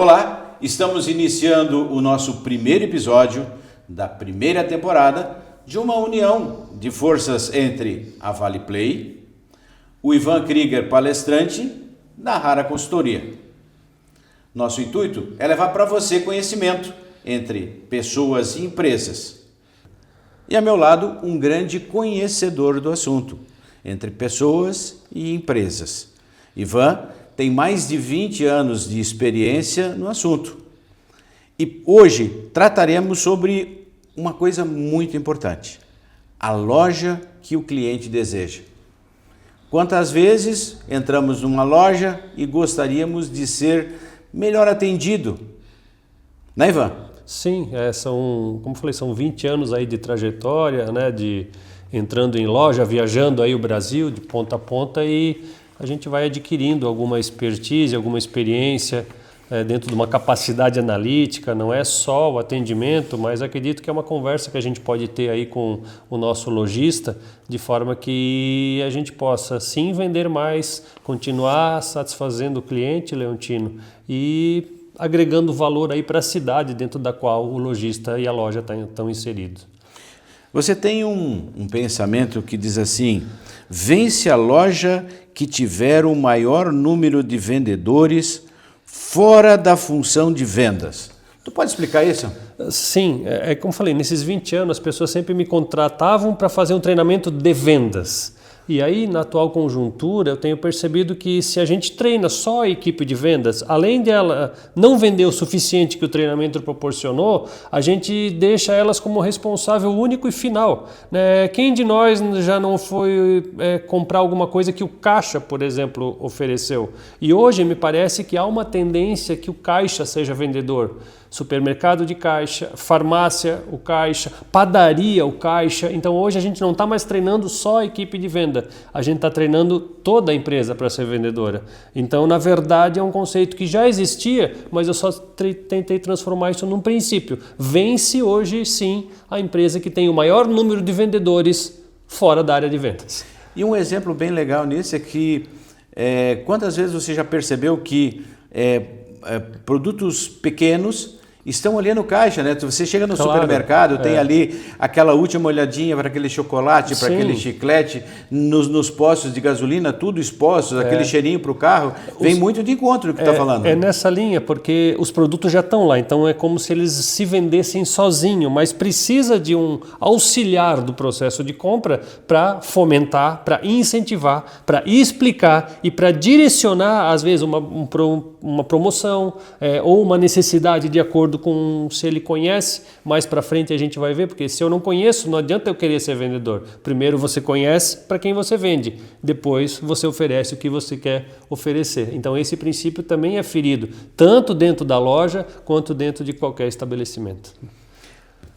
Olá, estamos iniciando o nosso primeiro episódio da primeira temporada de uma união de forças entre a Vale Play, o Ivan Krieger, palestrante da Rara Consultoria. Nosso intuito é levar para você conhecimento entre pessoas e empresas. E a meu lado, um grande conhecedor do assunto, entre pessoas e empresas. Ivan tem mais de 20 anos de experiência no assunto. E hoje trataremos sobre uma coisa muito importante: a loja que o cliente deseja. Quantas vezes entramos numa loja e gostaríamos de ser melhor atendido? Né, Ivan? Sim, como falei, são 20 anos aí de trajetória, né, de entrando em loja, viajando aí o Brasil de ponta a ponta, e a gente vai adquirindo alguma expertise, alguma experiência dentro de uma capacidade analítica. Não é só o atendimento, mas acredito que é uma conversa que a gente pode ter aí com o nosso lojista, de forma que a gente possa sim vender mais, continuar satisfazendo o cliente, Leontino, e agregando valor aí para a cidade dentro da qual o lojista e a loja estão inseridos. Você tem um pensamento que diz assim: vence a loja que tiver o maior número de vendedores fora da função de vendas. Tu pode explicar isso? Sim, como falei, nesses 20 anos as pessoas sempre me contratavam para fazer um treinamento de vendas. E aí, na atual conjuntura, eu tenho percebido que se a gente treina só a equipe de vendas, além dela não vender o suficiente que o treinamento proporcionou, a gente deixa elas como responsável único e final, né? Quem de nós já não foi comprar alguma coisa que o caixa, por exemplo, ofereceu? E hoje me parece que há uma tendência que o caixa seja vendedor. Supermercado de caixa, farmácia, o caixa, padaria, o caixa. Então hoje a gente não está mais treinando só a equipe de venda, a gente está treinando toda a empresa para ser vendedora. Então, na verdade, é um conceito que já existia, mas eu só tentei transformar isso num princípio. Vence hoje, sim, a empresa que tem o maior número de vendedores fora da área de vendas. E um exemplo bem legal nisso é que quantas vezes você já percebeu que produtos pequenos estão ali no caixa, né? Você chega no supermercado, tem ali aquela última olhadinha para aquele chocolate, para aquele chiclete, nos postos de gasolina, tudo expostos, aquele cheirinho para o carro, vem muito de encontro do que está falando. É nessa linha, porque os produtos já estão lá, então é como se eles se vendessem sozinho, mas precisa de um auxiliar do processo de compra para fomentar, para incentivar, para explicar e para direcionar, às vezes, uma promoção ou uma necessidade de acordo com se ele conhece. Mais para frente a gente vai ver, porque se eu não conheço, não adianta eu querer ser vendedor. Primeiro você conhece para quem você vende, depois você oferece o que você quer oferecer. Então esse princípio também é ferido, tanto dentro da loja quanto dentro de qualquer estabelecimento.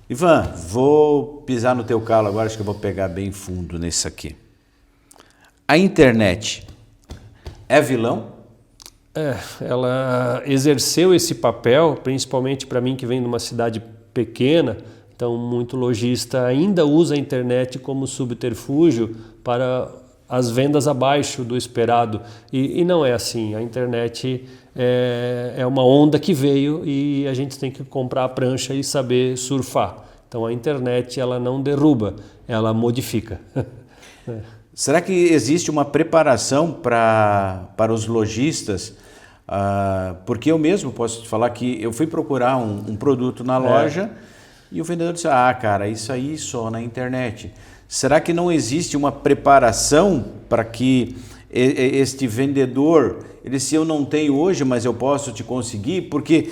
Ivan, vou pisar no teu calo agora, acho que eu vou pegar bem fundo nesse aqui. A internet é vilão? Ela exerceu esse papel, principalmente para mim que vem de uma cidade pequena, então muito lojista ainda usa a internet como subterfúgio para as vendas abaixo do esperado, e não é assim. A internet é uma onda que veio e a gente tem que comprar a prancha e saber surfar. Então a internet ela não derruba, ela modifica. Será que existe uma preparação para os lojistas? Porque eu mesmo posso te falar que eu fui procurar um produto na loja e o vendedor disse: cara, isso aí só na internet. Será que não existe uma preparação para que este vendedor, se eu não tenho hoje, mas eu posso te conseguir? Porque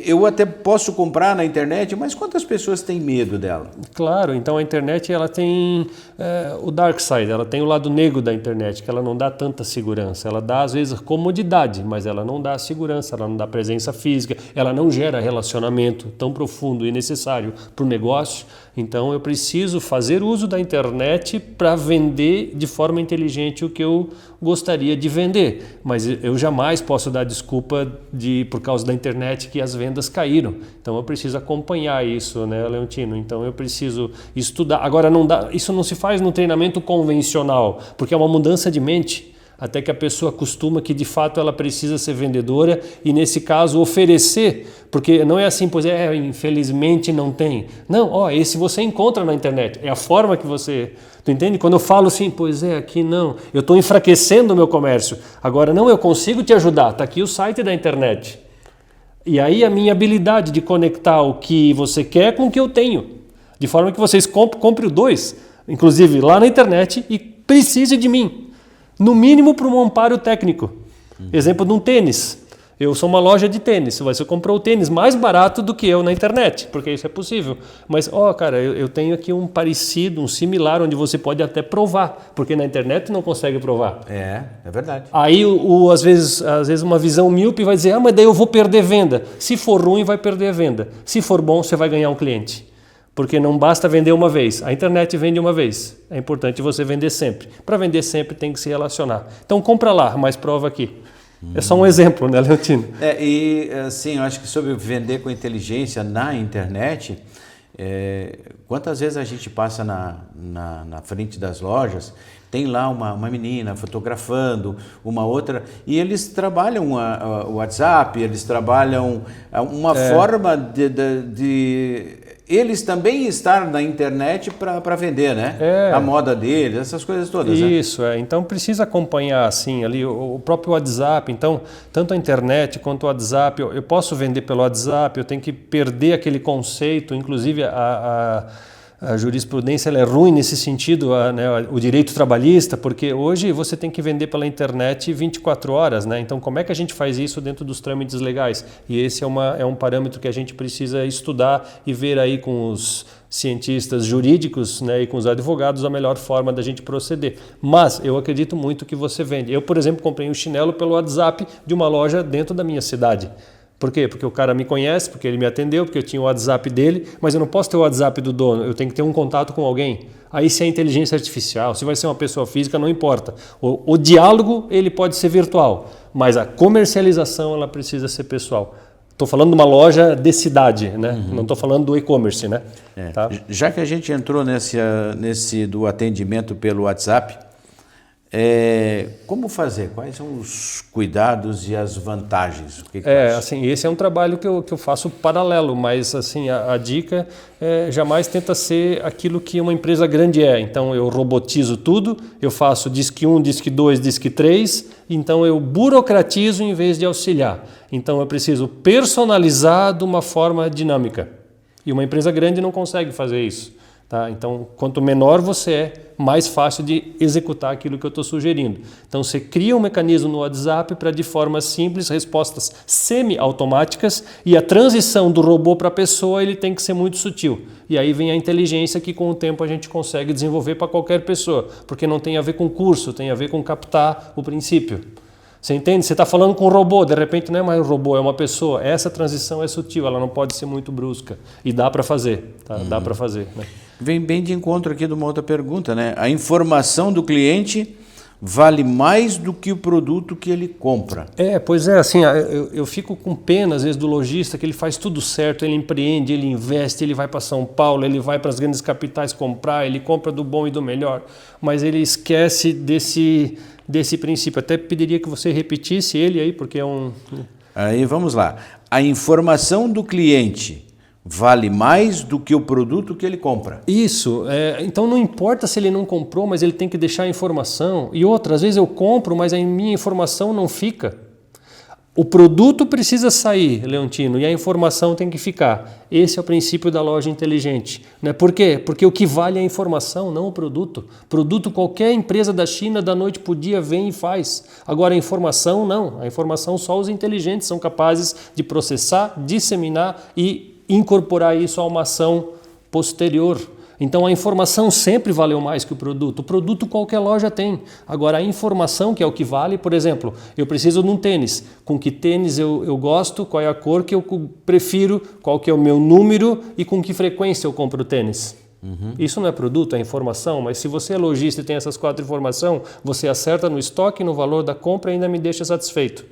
eu até posso comprar na internet, mas quantas pessoas têm medo dela? Claro, então a internet ela tem o dark side, ela tem o lado negro da internet, que ela não dá tanta segurança. Ela dá às vezes comodidade, mas ela não dá segurança, ela não dá presença física, ela não gera relacionamento tão profundo e necessário para o negócio. Então eu preciso fazer uso da internet para vender de forma inteligente o que eu gostaria de vender, mas eu jamais posso dar desculpa por causa da internet que as vendas caíram. Então eu preciso acompanhar isso, né, Leontino? Então eu preciso estudar. Agora isso não se faz no treinamento convencional, porque é uma mudança de mente. até que a pessoa acostuma que de fato ela precisa ser vendedora e nesse caso oferecer, porque não é assim, pois infelizmente não tem. Não, esse você encontra na internet, é a forma que você... Tu entende? Quando eu falo assim, pois aqui não, eu estou enfraquecendo o meu comércio. Agora não, eu consigo te ajudar, está aqui o site da internet. E aí a minha habilidade de conectar o que você quer com o que eu tenho. De forma que vocês comprem o 2, inclusive lá na internet, e precise de mim. No mínimo para um amparo técnico. Exemplo de um tênis. Eu sou uma loja de tênis. Você comprou o tênis mais barato do que eu na internet, porque isso é possível. Mas, cara, eu tenho aqui um parecido, um similar, onde você pode até provar, porque na internet não consegue provar. É verdade. Aí, às vezes uma visão míope vai dizer, mas daí eu vou perder venda. Se for ruim, vai perder a venda. Se for bom, você vai ganhar um cliente. Porque não basta vender uma vez. A internet vende uma vez. É importante você vender sempre. Para vender sempre tem que se relacionar. Então compra lá, mas prova aqui. É só um exemplo, né, Leontino? E assim, eu acho que sobre vender com inteligência na internet, quantas vezes a gente passa na frente das lojas, tem lá uma menina fotografando, uma outra, e eles trabalham o WhatsApp, eles trabalham uma forma de eles também estar na internet para vender, né? A moda deles, essas coisas todas. Isso, então precisa acompanhar assim ali o próprio WhatsApp. Então, tanto a internet quanto o WhatsApp, eu posso vender pelo WhatsApp, eu tenho que perder aquele conceito, inclusive a jurisprudência ela é ruim nesse sentido, né, o direito trabalhista, porque hoje você tem que vender pela internet 24 horas, né? Então como é que a gente faz isso dentro dos trâmites legais? E esse é um parâmetro que a gente precisa estudar e ver aí com os cientistas jurídicos, né, e com os advogados a melhor forma da gente proceder. Mas eu acredito muito que você vende. Eu, por exemplo, comprei um chinelo pelo WhatsApp de uma loja dentro da minha cidade. Por quê? Porque o cara me conhece, porque ele me atendeu, porque eu tinha o WhatsApp dele, mas eu não posso ter o WhatsApp do dono, eu tenho que ter um contato com alguém. Aí se é inteligência artificial, se vai ser uma pessoa física, não importa. O diálogo ele pode ser virtual, mas a comercialização ela precisa ser pessoal. Estou falando de uma loja de cidade, né? Não estou falando do e-commerce, né? Tá? Já que a gente entrou nesse do atendimento pelo WhatsApp, como fazer? Quais são os cuidados e as vantagens? O que assim, esse é um trabalho que eu faço paralelo, mas assim, a dica jamais tenta ser aquilo que uma empresa grande é. Então eu robotizo tudo, eu faço disque 1, disque 2, disque 3, então eu burocratizo em vez de auxiliar. Então eu preciso personalizar de uma forma dinâmica. E uma empresa grande não consegue fazer isso. Tá? Então, quanto menor você é, mais fácil de executar aquilo que eu estou sugerindo. Então, você cria um mecanismo no WhatsApp para, de forma simples, respostas semi-automáticas e a transição do robô para a pessoa ele tem que ser muito sutil. E aí vem a inteligência que, com o tempo, a gente consegue desenvolver para qualquer pessoa, porque não tem a ver com curso, tem a ver com captar o princípio. Você entende? Você está falando com um robô, de repente não é mais um robô, é uma pessoa. Essa transição é sutil, ela não pode ser muito brusca. E dá para fazer, tá? Dá para fazer, né? Vem bem de encontro aqui de uma outra pergunta, né? A informação do cliente vale mais do que o produto que ele compra. Pois é, assim, eu fico com pena às vezes do lojista que ele faz tudo certo, ele empreende, ele investe, ele vai para São Paulo, ele vai para as grandes capitais comprar, ele compra do bom e do melhor, mas ele esquece desse princípio. Até pediria que você repetisse ele aí, porque é um... Aí vamos lá. A informação do cliente vale mais do que o produto que ele compra. Isso. Então não importa se ele não comprou, mas ele tem que deixar a informação. E outra, às vezes eu compro, mas a minha informação não fica. O produto precisa sair, Leontino, e a informação tem que ficar. Esse é o princípio da loja inteligente. Né? Por quê? Porque o que vale é a informação, não o produto. Produto qualquer empresa da China, da noite para o dia, vem e faz. Agora a informação, não. A informação só os inteligentes são capazes de processar, disseminar e incorporar isso a uma ação posterior. Então a informação sempre valeu mais que o produto. O produto qualquer loja tem. Agora a informação que é o que vale, por exemplo, eu preciso de um tênis. Com que tênis eu gosto, qual é a cor que eu prefiro, qual que é o meu número e com que frequência eu compro o tênis. Isso não é produto, é informação, mas se você é lojista e tem essas 4 informações, você acerta no estoque, no valor da compra e ainda me deixa satisfeito.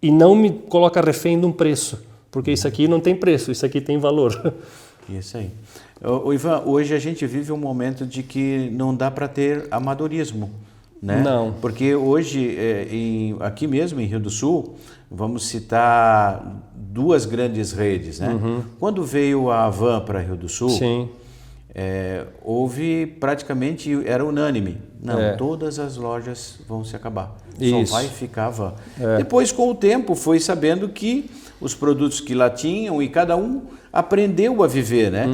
E não me coloca refém de um preço. Porque isso aqui não tem preço, isso aqui tem valor. Isso aí. Ivan, hoje a gente vive um momento de que não dá para ter amadorismo né? Não. Porque hoje, aqui mesmo em Rio do Sul, vamos citar duas grandes redes, né? Quando veio a Havan para Rio do Sul, Sim. houve praticamente, era unânime, não, todas as lojas vão se acabar, Isso. só vai ficar a Havan. Depois, com o tempo, foi sabendo que os produtos que lá tinham e cada um aprendeu a viver, né?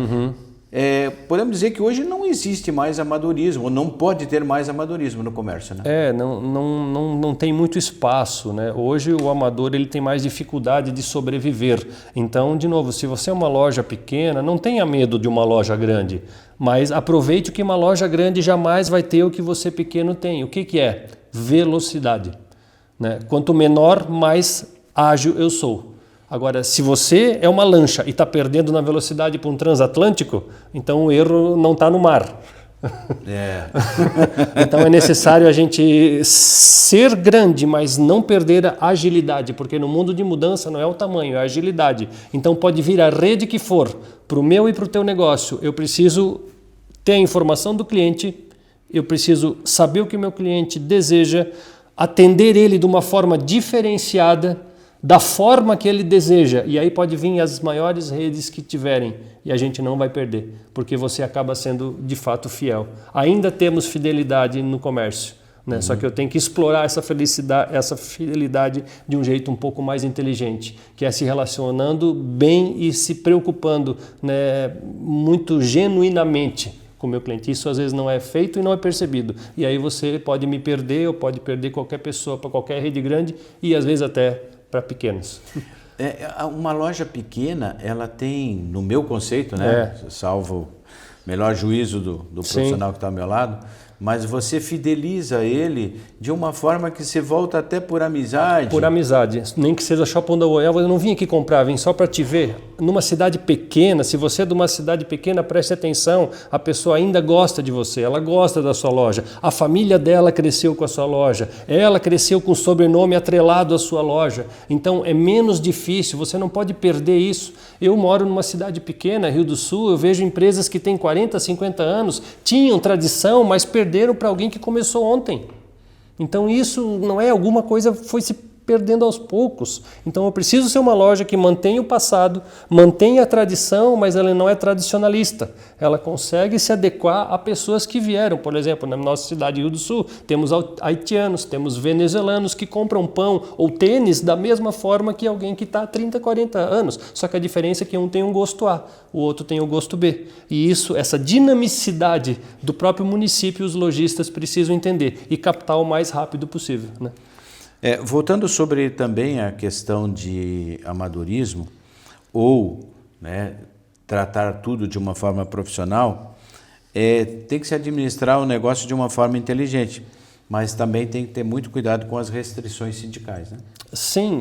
Podemos dizer que hoje não existe mais amadorismo, ou não pode ter mais amadorismo no comércio, né? Não tem muito espaço, né? Hoje o amador ele tem mais dificuldade de sobreviver. Então, de novo, se você é uma loja pequena, não tenha medo de uma loja grande, mas aproveite que uma loja grande jamais vai ter o que você pequeno tem. O que é? Velocidade, né? Quanto menor, mais ágil eu sou. Agora, se você é uma lancha e está perdendo na velocidade para um transatlântico, então o erro não está no mar. Então é necessário a gente ser grande, mas não perder a agilidade, porque no mundo de mudança não é o tamanho, é a agilidade. Então pode vir a rede que for, para o meu e para o teu negócio, eu preciso ter a informação do cliente, eu preciso saber o que o meu cliente deseja, atender ele de uma forma diferenciada, da forma que ele deseja, e aí pode vir as maiores redes que tiverem e a gente não vai perder, porque você acaba sendo de fato fiel. Ainda temos fidelidade no comércio, né? Só que eu tenho que explorar essa fidelidade de um jeito um pouco mais inteligente, que é se relacionando bem e se preocupando, né, muito genuinamente com o meu cliente. Isso às vezes não é feito e não é percebido. E aí você pode me perder ou pode perder qualquer pessoa para qualquer rede grande e às vezes até para pequenos. Uma loja pequena, ela tem, no meu conceito, né, salvo o melhor juízo do profissional que está ao meu lado, mas você fideliza ele de uma forma que você volta até por amizade. Por amizade, nem que seja Shopping da Goiaba, eu não vim aqui comprar, vim só para te ver. Numa cidade pequena, se você é de uma cidade pequena, preste atenção, a pessoa ainda gosta de você, ela gosta da sua loja, a família dela cresceu com a sua loja, ela cresceu com o sobrenome atrelado à sua loja, então é menos difícil, você não pode perder isso. Eu moro numa cidade pequena, Rio do Sul, eu vejo empresas que têm 40, 50 anos, tinham tradição, mas perderam para alguém que começou ontem. Então isso não é alguma coisa, foi se perdendo aos poucos. Então eu preciso ser uma loja que mantenha o passado, mantenha a tradição, mas ela não é tradicionalista. Ela consegue se adequar a pessoas que vieram. Por exemplo, na nossa cidade, Rio do Sul, temos haitianos, temos venezuelanos que compram pão ou tênis da mesma forma que alguém que está há 30, 40 anos. Só que a diferença é que um tem um gosto A, o outro tem o gosto B. E isso, essa dinamicidade do próprio município, os lojistas precisam entender e captar o mais rápido possível, né? Voltando sobre também a questão de amadorismo ou, né, tratar tudo de uma forma profissional, tem que se administrar o negócio de uma forma inteligente, mas também tem que ter muito cuidado com as restrições sindicais, né? Sim,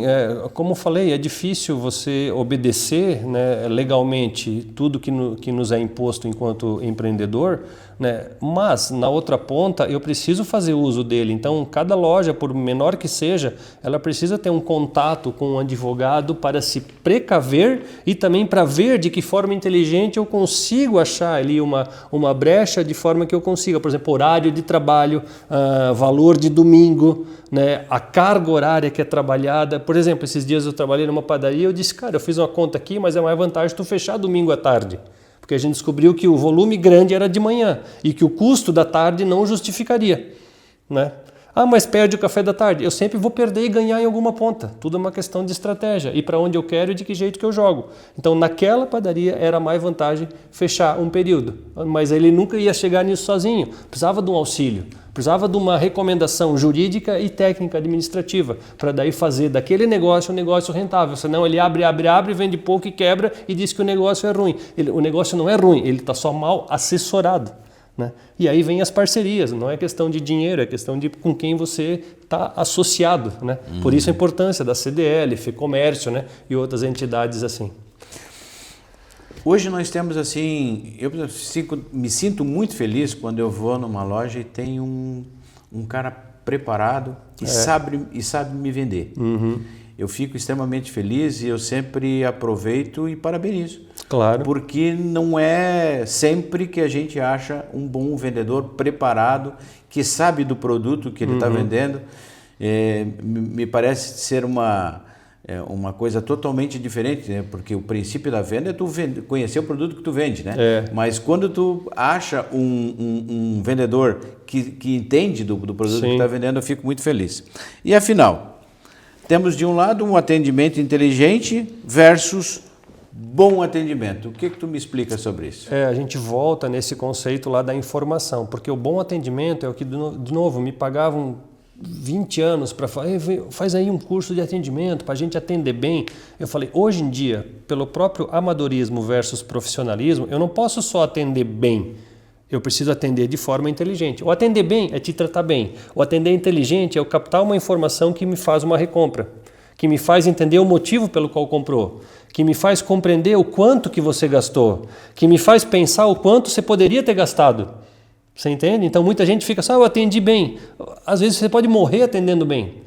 como falei, é difícil você obedecer, né, legalmente tudo que nos é imposto enquanto empreendedor, né, mas na outra ponta eu preciso fazer uso dele. Então cada loja, por menor que seja, ela precisa ter um contato com um advogado para se precaver e também para ver de que forma inteligente eu consigo achar ali uma brecha de forma que eu consiga, por exemplo, horário de trabalho, valor de domingo, né, a carga horária que é trabalhada. Por exemplo, esses dias eu trabalhei numa padaria e eu disse, cara, eu fiz uma conta aqui, mas é mais vantagem tu fechar domingo à tarde. Porque a gente descobriu que o volume grande era de manhã e que o custo da tarde não justificaria, né? Ah, mas perde o café da tarde. Eu sempre vou perder e ganhar em alguma ponta. Tudo é uma questão de estratégia. E para onde eu quero e de que jeito que eu jogo. Então, naquela padaria era mais vantagem fechar um período. Mas ele nunca ia chegar nisso sozinho. Precisava de um auxílio. Precisava de uma recomendação jurídica e técnica administrativa para daí fazer daquele negócio um negócio rentável. Senão ele abre, vende pouco e quebra e diz que o negócio é ruim. O negócio não é ruim, ele está só mal assessorado, né? E aí vem as parcerias, não é questão de dinheiro, é questão de com quem você está associado, né? Por isso a importância da CDL, FEComércio, né? E outras entidades assim. Hoje nós temos assim, eu me sinto muito feliz quando eu vou numa loja e tem um cara preparado e sabe me vender. Eu fico extremamente feliz e eu sempre aproveito e parabenizo Claro. Porque não é sempre que a gente acha um bom vendedor preparado, que sabe do produto que ele está vendendo. Me parece ser uma coisa totalmente diferente, né? Porque o princípio da venda é tu conhecer o produto que tu vende, né? Mas quando tu acha um vendedor que entende do produto que está vendendo, eu fico muito feliz. E afinal, temos de um lado um atendimento inteligente versus bom atendimento. O que tu me explica sobre isso? A gente volta nesse conceito lá da informação, porque o bom atendimento é o que, de novo, me pagavam 20 anos para faz aí um curso de atendimento para a gente atender bem. Eu falei, hoje em dia, pelo próprio amadorismo versus profissionalismo, eu não posso só atender bem, eu preciso atender de forma inteligente. O atender bem é te tratar bem. O atender inteligente é eu captar uma informação que me faz uma recompra, que me faz entender o motivo pelo qual comprou, que me faz compreender o quanto que você gastou, que me faz pensar o quanto você poderia ter gastado. Você entende? Então muita gente fica só, eu atendi bem. Às vezes você pode morrer atendendo bem.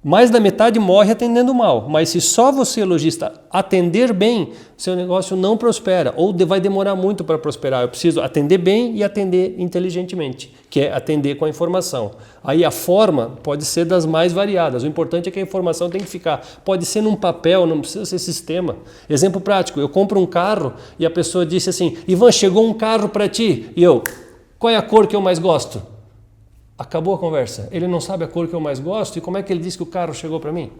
Mais da metade morre atendendo mal. Mas se só você, lojista, atender bem, seu negócio não prospera ou vai demorar muito para prosperar. Eu preciso atender bem e atender inteligentemente, que é atender com a informação. Aí a forma pode ser das mais variadas. O importante é que a informação tem que ficar. Pode ser num papel, não precisa ser sistema. Exemplo prático, eu compro um carro e a pessoa disse assim, Ivan, chegou um carro para ti. E eu, qual é a cor que eu mais gosto? Acabou a conversa. Ele não sabe a cor que eu mais gosto e como é que ele disse que o carro chegou para mim?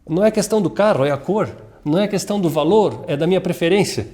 Não é questão do carro, é a cor. Não é questão do valor, é da minha preferência.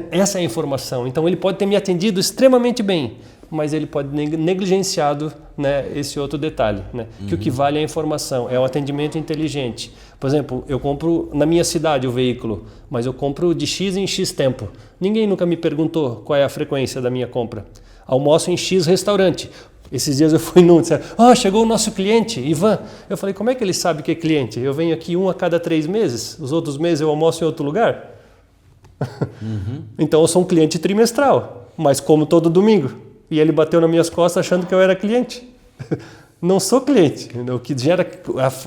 Essa é a informação. Então ele pode ter me atendido extremamente bem, mas ele pode ter negligenciado, né, esse outro detalhe, né? Que o que vale é a informação, é o atendimento inteligente. Por exemplo, eu compro na minha cidade o veículo, mas eu compro de X em X tempo. Ninguém nunca me perguntou qual é a frequência da minha compra. Almoço em X restaurante. Esses dias eu fui num, disseram, chegou o nosso cliente, Ivan. Eu falei, como é que ele sabe que é cliente? Eu venho aqui 1 a cada 3 meses, os outros meses eu almoço em outro lugar. Então eu sou um cliente trimestral, mas como todo domingo. E ele bateu nas minhas costas achando que eu era cliente. Não sou cliente. O que gera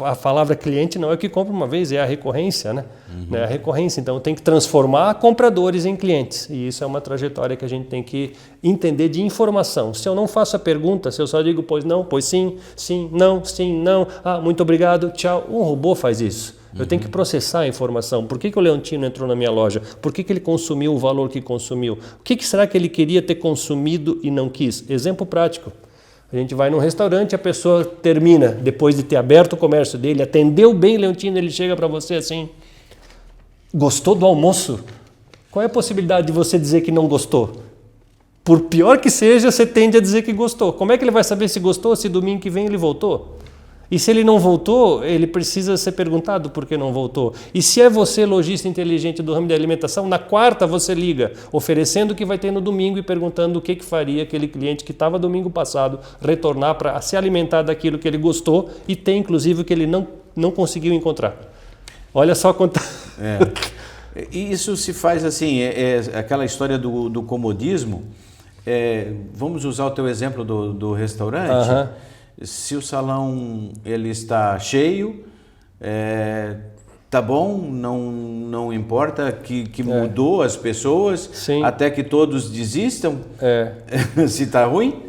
a palavra cliente não é o que compra uma vez, é a recorrência, né? É a recorrência. Então tem que transformar compradores em clientes. E isso é uma trajetória que a gente tem que entender de informação. Se eu não faço a pergunta, se eu só digo pois não, pois sim, sim, não, muito obrigado, tchau. Um robô faz isso. Eu tenho que processar a informação. Por que o Leontino entrou na minha loja? Por que ele consumiu o valor que consumiu? O que será que ele queria ter consumido e não quis? Exemplo prático. A gente vai num restaurante, a pessoa termina, depois de ter aberto o comércio dele, atendeu bem, Leontino, ele chega para você assim, gostou do almoço? Qual é a possibilidade de você dizer que não gostou? Por pior que seja, você tende a dizer que gostou. Como é que ele vai saber se gostou, se domingo que vem ele voltou? E se ele não voltou, ele precisa ser perguntado por que não voltou. E se é você, lojista inteligente do ramo de alimentação, na quarta você liga, oferecendo o que vai ter no domingo e perguntando o que faria aquele cliente que estava domingo passado retornar para se alimentar daquilo que ele gostou e tem inclusive o que ele não conseguiu encontrar. Olha só quanto... E isso se faz assim, aquela história do comodismo. Vamos usar o teu exemplo do restaurante. Se o salão ele está cheio, tá bom, não importa que mudou as pessoas, até que todos desistam, se está ruim.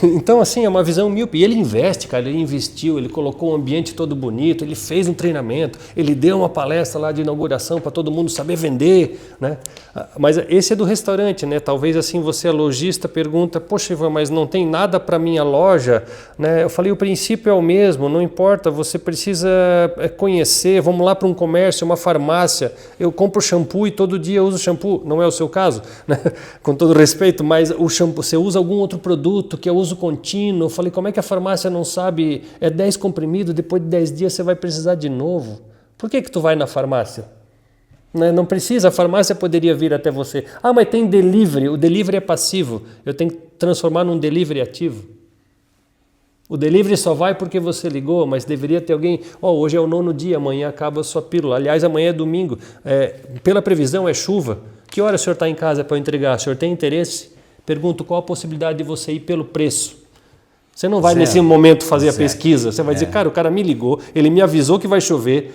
Então assim, é uma visão míope. E ele investe, cara, ele investiu, ele colocou o ambiente todo bonito, ele fez um treinamento, ele deu uma palestra lá de inauguração para todo mundo saber vender, né? Mas esse é do restaurante, né? Talvez assim você, lojista, pergunta, poxa, Ivan, mas não tem nada para minha loja, né? Eu falei, o princípio é o mesmo, não importa, você precisa conhecer, vamos lá para um comércio, uma farmácia, eu compro shampoo e todo dia eu uso shampoo, não é o seu caso, né? Com todo respeito, mas o shampoo, você usa algum outro produto que é uso contínuo, eu falei, como é que a farmácia não sabe, 10 comprimidos, depois de 10 dias você vai precisar de novo, por que tu vai na farmácia? Não precisa, a farmácia poderia vir até você. Mas tem delivery, o delivery é passivo, eu tenho que transformar num delivery ativo. O delivery só vai porque você ligou, mas deveria ter alguém, hoje é o 9º dia, amanhã acaba a sua pílula, aliás, amanhã é domingo, pela previsão é chuva, que hora o senhor está em casa para eu entregar? O senhor tem interesse? Pergunto, qual a possibilidade de você ir pelo preço? Você não vai nesse momento fazer a pesquisa, você vai dizer, cara, o cara me ligou, ele me avisou que vai chover,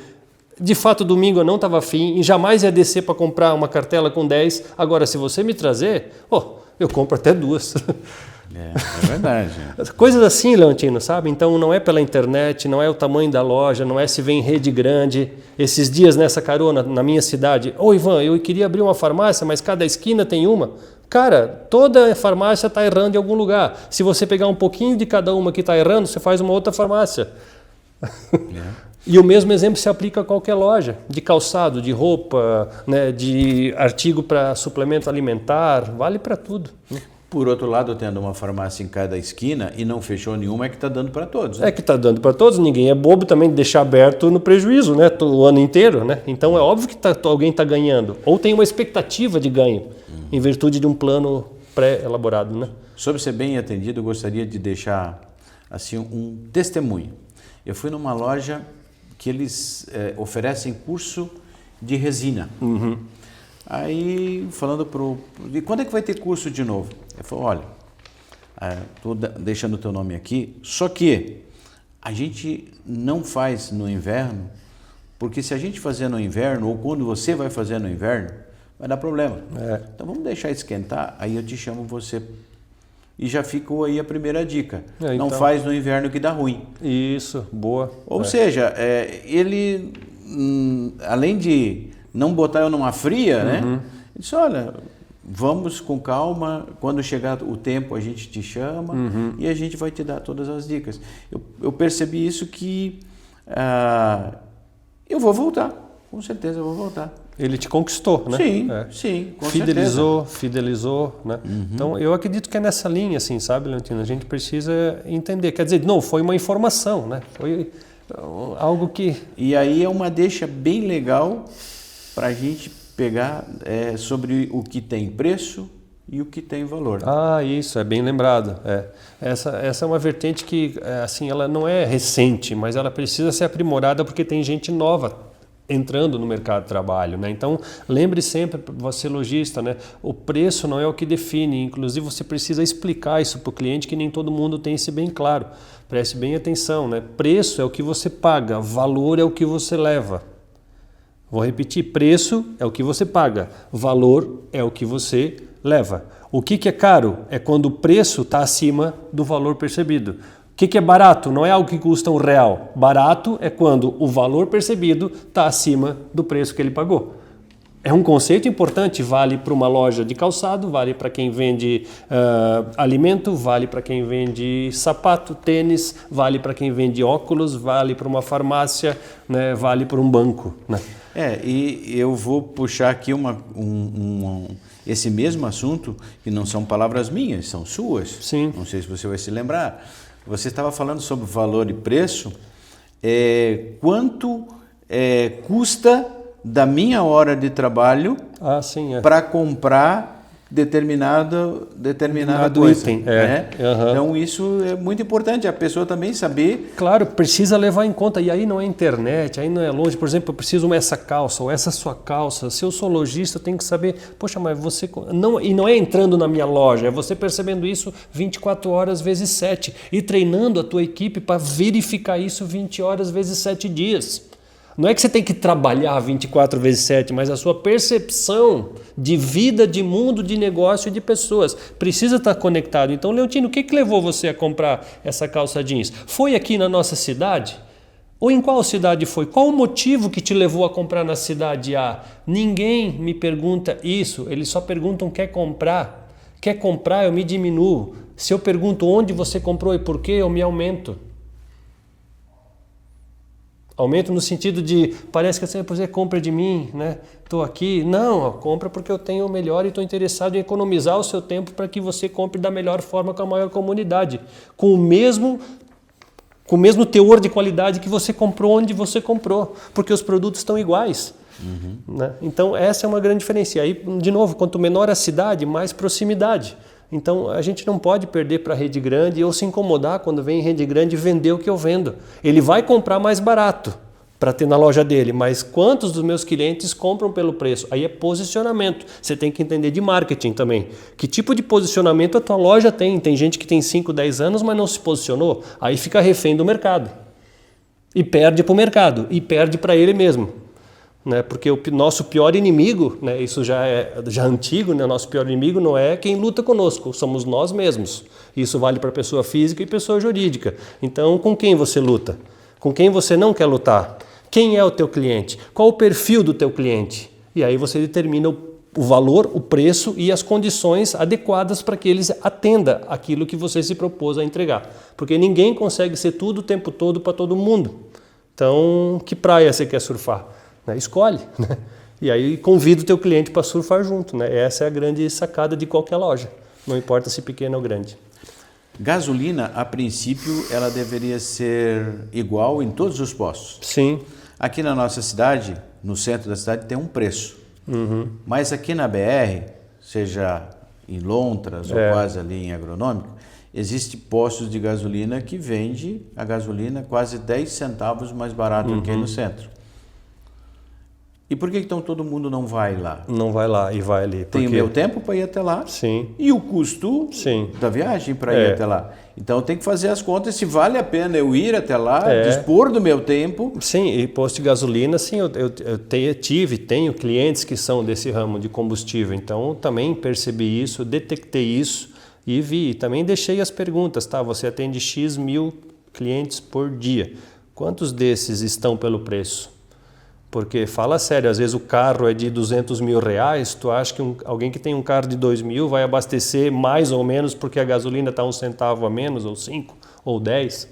De fato, domingo eu não estava afim e jamais ia descer para comprar uma cartela com 10. Agora, se você me trazer, eu compro até 2. É verdade. Coisas assim, Leontino, sabe? Então não é pela internet, não é o tamanho da loja, não é se vem em rede grande. Esses dias nessa carona na minha cidade, Ivan, eu queria abrir uma farmácia, mas cada esquina tem uma. Cara, toda farmácia está errando em algum lugar. Se você pegar um pouquinho de cada uma que está errando, você faz uma outra farmácia. E o mesmo exemplo se aplica a qualquer loja, de calçado, de roupa, né, de artigo para suplemento alimentar, vale para tudo. Por outro lado, tendo uma farmácia em cada esquina e não fechou nenhuma, é que está dando para todos. Né? É que está dando para todos, ninguém é bobo também de deixar aberto no prejuízo, né, o ano inteiro. Né? Então é óbvio que alguém está ganhando, ou tem uma expectativa de ganho, em virtude de um plano pré-elaborado. Né? Sobre ser bem atendido, eu gostaria de deixar assim, um testemunho. Eu fui numa loja que eles oferecem curso de resina. Uhum. Aí, falando e quando é que vai ter curso de novo? Ele falou, olha, estou deixando o teu nome aqui, só que a gente não faz no inverno, porque se a gente fazer no inverno, ou quando você vai fazer no inverno, vai dar problema. Então vamos deixar esquentar, aí eu te chamo você. E já ficou aí a primeira dica. Não faz no inverno que dá ruim. Isso, boa. Ou seja, ele, além de não botar eu numa fria, né? Ele disse, olha, vamos com calma, quando chegar o tempo a gente te chama e a gente vai te dar todas as dicas. Eu percebi isso que eu vou voltar, com certeza eu vou voltar. Ele te conquistou, né? Sim, sim, com certeza. Fidelizou, né? Então, eu acredito que é nessa linha, assim, sabe, Leontino? A gente precisa entender. Quer dizer, não, foi uma informação, né? Foi algo que... E aí é uma deixa bem legal para a gente pegar sobre o que tem preço e o que tem valor. Isso, é bem lembrado. Essa é uma vertente que, assim, ela não é recente, mas ela precisa ser aprimorada porque tem gente nova entrando no mercado de trabalho, né? Então, lembre sempre, você lojista, né? O preço não é o que define, inclusive você precisa explicar isso para o cliente, que nem todo mundo tem isso bem claro. Preste bem atenção, né? Preço é o que você paga, valor é o que você leva. Vou repetir, preço é o que você paga, valor é o que você leva. O que é caro? É quando o preço está acima do valor percebido. O que é barato? Não é algo que custa R$1. Barato é quando o valor percebido está acima do preço que ele pagou. É um conceito importante, vale para uma loja de calçado, vale para quem vende alimento, vale para quem vende sapato, tênis, vale para quem vende óculos, vale para uma farmácia, né, vale para um banco. Né? E eu vou puxar aqui esse mesmo assunto, que não são palavras minhas, são suas. Sim. Não sei se você vai se lembrar. Você estava falando sobre valor e preço. Quanto custa da minha hora de trabalho para comprar determinada coisa. Item. Então isso é muito importante, a pessoa também saber. Claro, precisa levar em conta, e aí não é internet, aí não é longe. Por exemplo, eu preciso essa calça ou essa sua calça. Se eu sou lojista, eu tenho que saber, poxa, mas você... não é entrando na minha loja, é você percebendo isso 24 horas vezes 7 e treinando a tua equipe para verificar isso 20 horas vezes 7 dias. Não é que você tem que trabalhar 24 vezes 7, mas a sua percepção de vida, de mundo, de negócio e de pessoas precisa estar conectado. Então, Leontino, o que levou você a comprar essa calça jeans? Foi aqui na nossa cidade? Ou em qual cidade foi? Qual o motivo que te levou a comprar na cidade A? Ninguém me pergunta isso, eles só perguntam quer comprar. Quer comprar, eu me diminuo. Se eu pergunto onde você comprou e por quê, eu me aumento. Aumento no sentido de, parece que você compra de mim, né? Estou aqui. Não, compra porque eu tenho o melhor e estou interessado em economizar o seu tempo para que você compre da melhor forma com a maior comunidade. Com o mesmo teor de qualidade que você comprou onde você comprou, porque os produtos estão iguais. Né? Então essa é uma grande diferença. E aí, de novo, quanto menor a cidade, mais proximidade. Então a gente não pode perder para a rede grande ou se incomodar quando vem em rede grande vender o que eu vendo. Ele vai comprar mais barato para ter na loja dele, mas quantos dos meus clientes compram pelo preço? Aí é posicionamento. Você tem que entender de marketing também. Que tipo de posicionamento a tua loja tem? Tem gente que tem 5, 10 anos, mas não se posicionou. Aí fica refém do mercado. E perde para o mercado, e perde para ele mesmo. Né? Porque o nosso pior inimigo, né? Isso já é antigo, né? O nosso pior inimigo não é quem luta conosco, somos nós mesmos. Isso vale para pessoa física e pessoa jurídica. Então, com quem você luta? Com quem você não quer lutar? Quem é o teu cliente? Qual o perfil do teu cliente? E aí você determina o valor, o preço e as condições adequadas para que eles atendam aquilo que você se propôs a entregar. Porque ninguém consegue ser tudo o tempo todo para todo mundo. Então, que praia você quer surfar? Né? Escolhe. Né? E aí convida o teu cliente para surfar junto. Né? Essa é a grande sacada de qualquer loja. Não importa se pequena ou grande. Gasolina, a princípio, ela deveria ser igual em todos os postos. Sim. Aqui na nossa cidade, no centro da cidade, tem um preço. Mas aqui na BR, seja em Lontras ou quase ali em Agronômico, existem postos de gasolina que vende a gasolina quase 10 centavos mais barato do que no centro. E por que então todo mundo não vai lá? Não vai lá e vai ali. Tem o meu tempo para ir até lá. Sim. E o custo da viagem para ir até lá. Então eu tenho que fazer as contas se vale a pena eu ir até lá, dispor do meu tempo. Sim, e posto de gasolina, sim, eu tenho clientes que são desse ramo de combustível. Então também percebi isso, detectei isso e vi. E também deixei as perguntas, tá? Você atende X mil clientes por dia. Quantos desses estão pelo preço? Porque, fala sério, às vezes o carro é de 200 mil reais, tu acha que alguém que tem um carro de 2 mil vai abastecer mais ou menos porque a gasolina está 1 centavo a menos, ou 5, ou 10?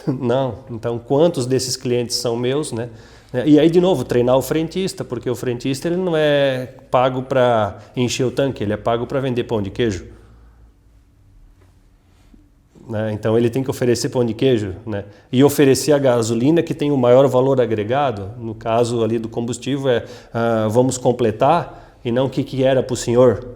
Não. Então, quantos desses clientes são meus, né? E aí, de novo, treinar o frentista, porque o frentista ele não é pago para encher o tanque, ele é pago para vender pão de queijo. Né? Então ele tem que oferecer pão de queijo, né? E oferecer a gasolina que tem o maior valor agregado. No caso ali do combustível vamos completar e não o que era para o senhor.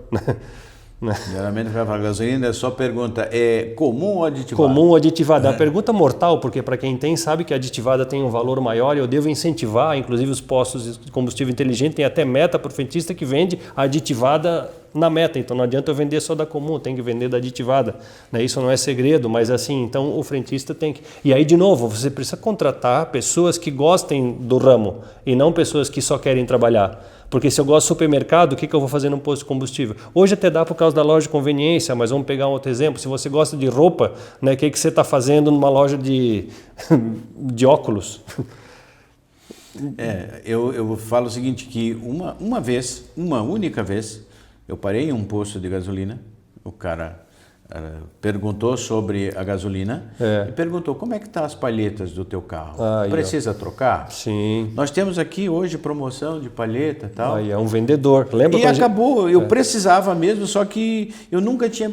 Geralmente a gasolina é só pergunta, é comum ou aditivada? Comum ou aditivada. A pergunta mortal, porque para quem tem sabe que a aditivada tem um valor maior e eu devo incentivar, inclusive os postos de combustível inteligente tem até meta para o frentista que vende a aditivada na meta, então não adianta eu vender só da comum, tem que vender da aditivada, né? Isso não é segredo, mas assim, então o frentista tem que... E aí de novo, você precisa contratar pessoas que gostem do ramo e não pessoas que só querem trabalhar. Porque se eu gosto de supermercado, o que eu vou fazer num posto de combustível? Hoje até dá por causa da loja de conveniência, mas vamos pegar um outro exemplo. Se você gosta de roupa, né, o que você está fazendo numa loja de óculos? Eu falo o seguinte, que uma única vez, eu parei em um posto de gasolina, o cara perguntou sobre a gasolina e perguntou como é que tá as palhetas do teu carro. Precisa trocar? Sim. Nós temos aqui hoje promoção de palheta e tal. Aí é um vendedor. Lembra? E acabou, eu precisava mesmo, só que eu nunca tinha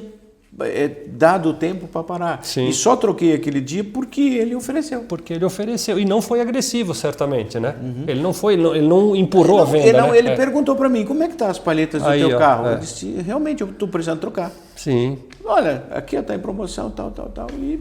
dado tempo para parar. Sim. E só troquei aquele dia porque ele ofereceu. Porque ele ofereceu. E não foi agressivo, certamente, né? Ele não empurrou a venda. Ele perguntou para mim, como é que tá as palhetas do teu carro? Eu disse, realmente, eu estou precisando trocar. Sim. Olha, aqui está em promoção, tal. E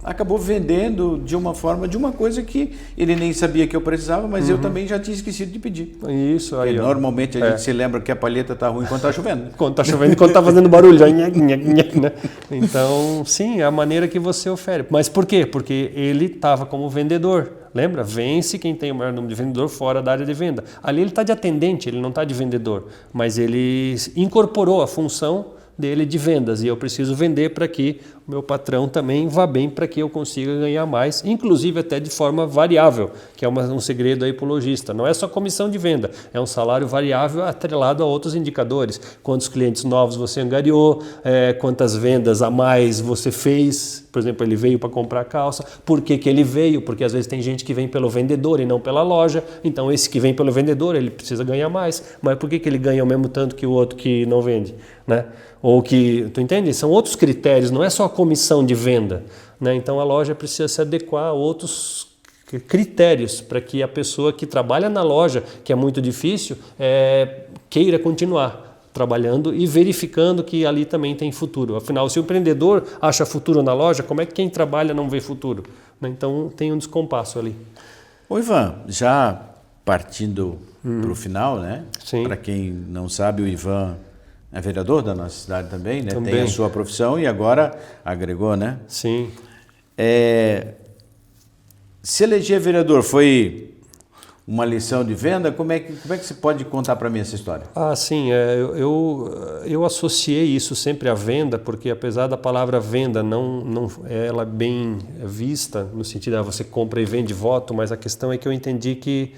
acabou vendendo de uma forma, de uma coisa que ele nem sabia que eu precisava, mas eu também já tinha esquecido de pedir. Isso aí. Porque normalmente a gente se lembra que a palheta está ruim quando está chovendo. Quando está chovendo e quando está fazendo barulho. Já, né? Então, sim, é a maneira que você oferece. Mas por quê? Porque ele estava como vendedor. Lembra? Vence quem tem o maior número de vendedor fora da área de venda. Ali ele está de atendente, ele não está de vendedor. Mas ele incorporou a função dele de vendas e eu preciso vender para que o meu patrão também vá bem, para que eu consiga ganhar mais, inclusive até de forma variável, que é um segredo aí para o lojista. Não é só comissão de venda, é um salário variável atrelado a outros indicadores. Quantos clientes novos você angariou, quantas vendas a mais você fez. Por exemplo, ele veio para comprar calça. Por que ele veio? Porque às vezes tem gente que vem pelo vendedor e não pela loja. Então esse que vem pelo vendedor, ele precisa ganhar mais. Mas por que ele ganha o mesmo tanto que o outro que não vende? Né? Ou que, tu entende? São outros critérios, não é só a comissão de venda. Né? Então a loja precisa se adequar a outros critérios para que a pessoa que trabalha na loja, que é muito difícil, queira continuar trabalhando e verificando que ali também tem futuro. Afinal, se o empreendedor acha futuro na loja, como é que quem trabalha não vê futuro? Então tem um descompasso ali. Ô Ivan, já partindo para o final, né? Sim. Para quem não sabe, o Ivan é vereador da nossa cidade também, né? Também. Tem a sua profissão e agora agregou, né? Sim. Se eleger vereador foi uma lição de venda, como é que você pode contar para mim essa história? Sim, eu associei isso sempre à venda, porque apesar da palavra venda não ela é bem vista, no sentido de você compra e vende voto, mas a questão é que eu entendi que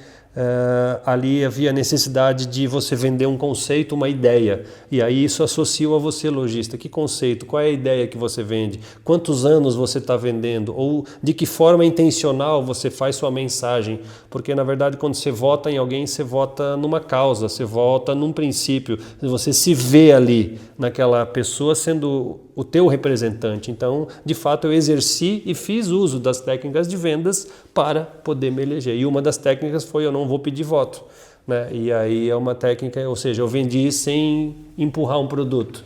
ali havia necessidade de você vender um conceito, uma ideia, e aí isso associou a você, lojista. Que conceito? Qual é a ideia que você vende? Quantos anos você está vendendo? Ou de que forma intencional você faz sua mensagem? Porque na verdade quando você vota em alguém, você vota numa causa, você vota num princípio, você se vê ali naquela pessoa sendo o teu representante. Então, de fato, eu exerci e fiz uso das técnicas de vendas para poder me eleger. E uma das técnicas foi: eu não vou pedir voto, né? E aí é uma técnica, ou seja, eu vendi sem empurrar um produto.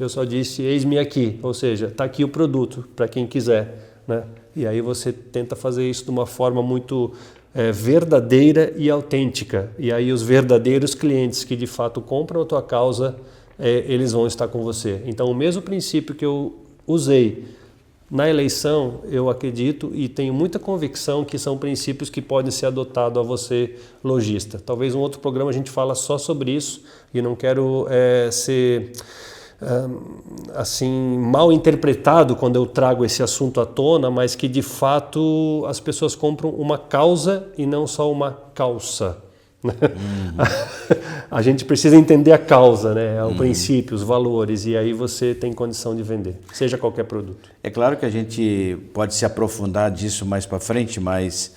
Eu só disse: eis-me aqui, ou seja, está aqui o produto para quem quiser, né? E aí você tenta fazer isso de uma forma muito verdadeira e autêntica. E aí os verdadeiros clientes que de fato compram a tua causa, eles vão estar com você. Então, o mesmo princípio que eu usei na eleição, eu acredito e tenho muita convicção que são princípios que podem ser adotados a você, lojista. Talvez um outro programa a gente fala só sobre isso, e não quero ser assim mal interpretado quando eu trago esse assunto à tona, mas que de fato as pessoas compram uma causa e não só uma calça. A gente precisa entender a causa, né? O princípio, os valores, e aí você tem condição de vender, seja qualquer produto. É claro que a gente pode se aprofundar disso mais para frente, mas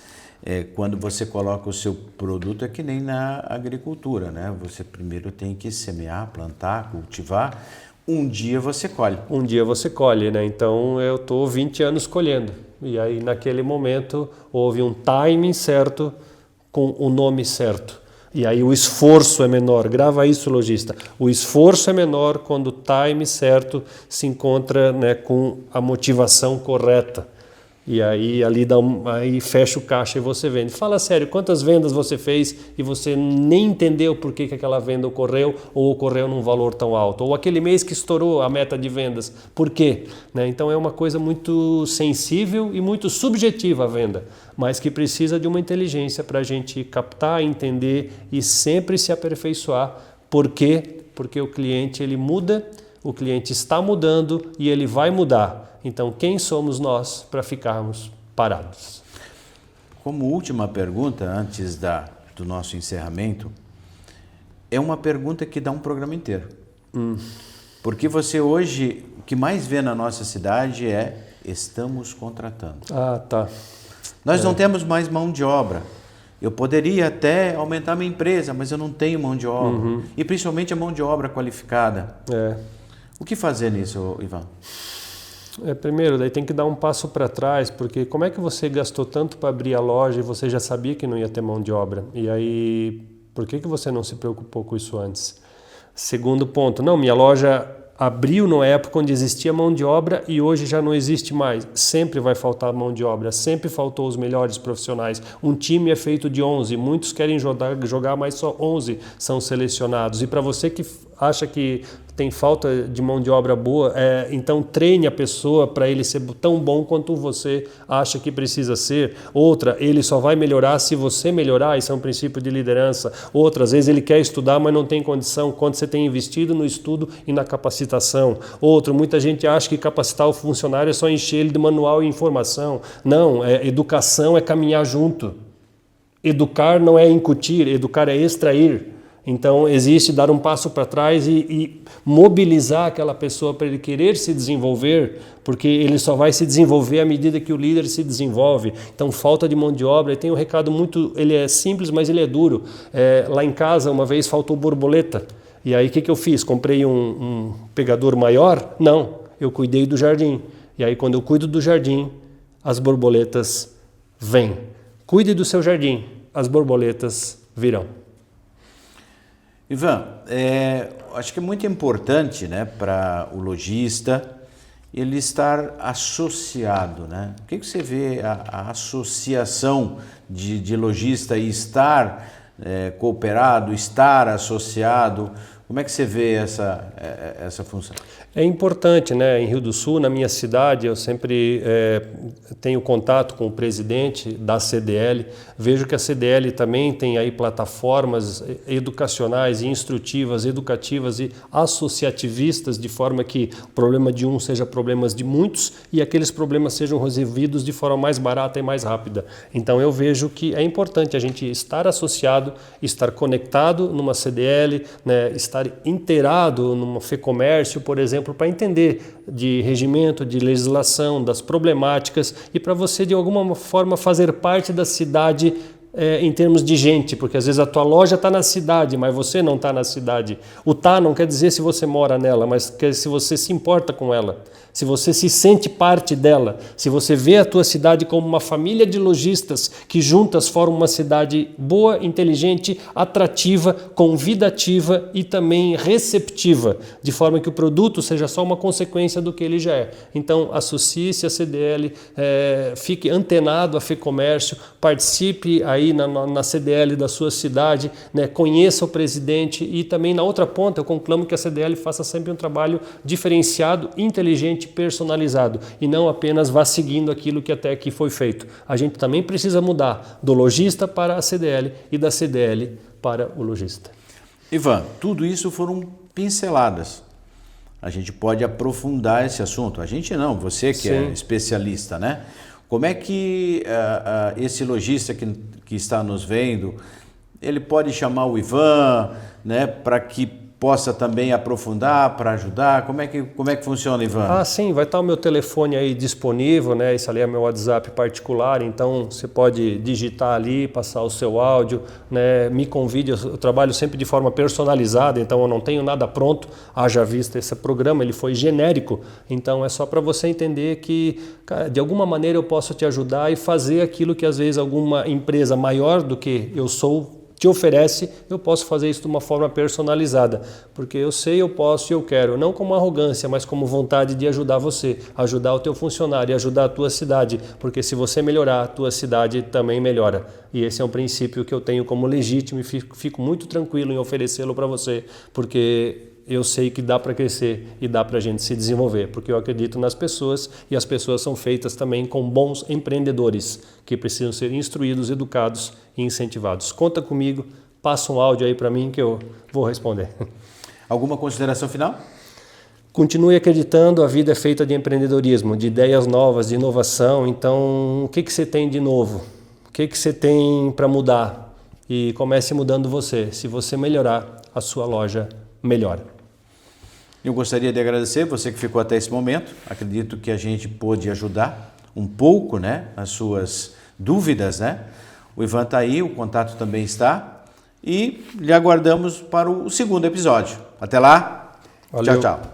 quando você coloca o seu produto é que nem na agricultura, né? Você primeiro tem que semear, plantar, cultivar. Um dia você colhe. Um dia você colhe, né? Então eu estou 20 anos colhendo, e aí naquele momento houve um timing certo com o nome certo. E aí o esforço é menor. Grava isso, lojista. O esforço é menor quando o time certo se encontra, né, com a motivação correta. E aí ali aí fecha o caixa e você vende. Fala sério, quantas vendas você fez e você nem entendeu por que aquela venda ocorreu, ou ocorreu num valor tão alto? Ou aquele mês que estourou a meta de vendas, por quê? Né? Então é uma coisa muito sensível e muito subjetiva a venda, mas que precisa de uma inteligência para a gente captar, entender e sempre se aperfeiçoar. Por quê? Porque o cliente ele muda, o cliente está mudando e ele vai mudar. Então, quem somos nós para ficarmos parados? Como última pergunta, antes do nosso encerramento, é uma pergunta que dá um programa inteiro. Porque você hoje, o que mais vê na nossa cidade é: estamos contratando. Tá. Nós não temos mais mão de obra. Eu poderia até aumentar minha empresa, mas eu não tenho mão de obra. E principalmente a mão de obra qualificada. O que fazer nisso, Ivan? Primeiro, daí tem que dar um passo para trás, porque como é que você gastou tanto para abrir a loja e você já sabia que não ia ter mão de obra? E aí, por que você não se preocupou com isso antes? Segundo ponto, não, minha loja abriu numa época onde existia mão de obra e hoje já não existe mais. Sempre vai faltar mão de obra, sempre faltou os melhores profissionais. Um time é feito de 11, muitos querem jogar, mas só 11 são selecionados. E para você que acha que tem falta de mão de obra boa, então treine a pessoa para ele ser tão bom quanto você acha que precisa ser. Outra, ele só vai melhorar se você melhorar, isso é um princípio de liderança. Outra, às vezes ele quer estudar, mas não tem condição, quando você tem investido no estudo e na capacitação. Outro, muita gente acha que capacitar o funcionário é só encher ele de manual e informação. Não, educação é caminhar junto. Educar não é incutir, educar é extrair. Então, existe dar um passo para trás e mobilizar aquela pessoa para ele querer se desenvolver, porque ele só vai se desenvolver à medida que o líder se desenvolve. Então, falta de mão de obra. E tem um recado ele é simples, mas ele é duro. Lá em casa, uma vez, faltou borboleta. E aí, o que eu fiz? Comprei um pegador maior? Não, eu cuidei do jardim. E aí, quando eu cuido do jardim, as borboletas vêm. Cuide do seu jardim, as borboletas virão. Ivan, acho que é muito importante, né, para o lojista ele estar associado, né? O que você vê a associação de lojista e estar cooperado, estar associado? Como é que você vê essa função? É importante, né? Em Rio do Sul, na minha cidade, eu sempre tenho contato com o presidente da CDL. Vejo que a CDL também tem aí plataformas educacionais e instrutivas, educativas e associativistas, de forma que o problema de um seja problemas de muitos e aqueles problemas sejam resolvidos de forma mais barata e mais rápida. Então eu vejo que é importante a gente estar associado, estar conectado numa CDL, né? Estar inteirado numa FEComércio, por exemplo, para entender de regimento, de legislação, das problemáticas e para você de alguma forma fazer parte da cidade em termos de gente, porque às vezes a tua loja está na cidade, mas você não está na cidade. O tá não quer dizer se você mora nela, mas quer se você se importa com ela, se você se sente parte dela, se você vê a tua cidade como uma família de lojistas que juntas formam uma cidade boa, inteligente, atrativa, convidativa e também receptiva, de forma que o produto seja só uma consequência do que ele já é. Então associe-se à CDL, fique antenado à FEComércio, participe aí na CDL da sua cidade, né? Conheça o presidente e também na outra ponta eu conclamo que a CDL faça sempre um trabalho diferenciado, inteligente, personalizado e não apenas vá seguindo aquilo que até aqui foi feito. A gente também precisa mudar do lojista para a CDL e da CDL para o lojista. Ivan, tudo isso foram pinceladas. A gente pode aprofundar esse assunto. A gente não, você que é especialista, né? Como é que esse lojista que está nos vendo, ele pode chamar o Ivan, né, para que possa também aprofundar, para ajudar? Como é que funciona, Ivan? Sim, vai estar o meu telefone aí disponível, né? Esse ali é meu WhatsApp particular, então você pode digitar ali, passar o seu áudio, né? Me convide, eu trabalho sempre de forma personalizada, então eu não tenho nada pronto, haja vista esse programa, ele foi genérico, então é só para você entender que de alguma maneira eu posso te ajudar e fazer aquilo que às vezes alguma empresa maior do que eu sou te oferece, eu posso fazer isso de uma forma personalizada, porque eu sei, eu posso e eu quero, não como arrogância, mas como vontade de ajudar você, ajudar o teu funcionário, ajudar a tua cidade, porque se você melhorar, a tua cidade também melhora. E esse é um princípio que eu tenho como legítimo e fico muito tranquilo em oferecê-lo para você, porque eu sei que dá para crescer e dá para a gente se desenvolver, porque eu acredito nas pessoas e as pessoas são feitas também com bons empreendedores que precisam ser instruídos, educados e incentivados. Conta comigo, passa um áudio aí para mim que eu vou responder. Alguma consideração final? Continue acreditando, a vida é feita de empreendedorismo, de ideias novas, de inovação. Então, o que você tem de novo? O que você tem para mudar? E comece mudando você. Se você melhorar, a sua loja melhora. Eu gostaria de agradecer você que ficou até esse momento. Acredito que a gente pôde ajudar um pouco, né, nas suas dúvidas, né? O Ivan está aí, o contato também está e lhe aguardamos para o segundo episódio. Até lá. Valeu. Tchau, tchau.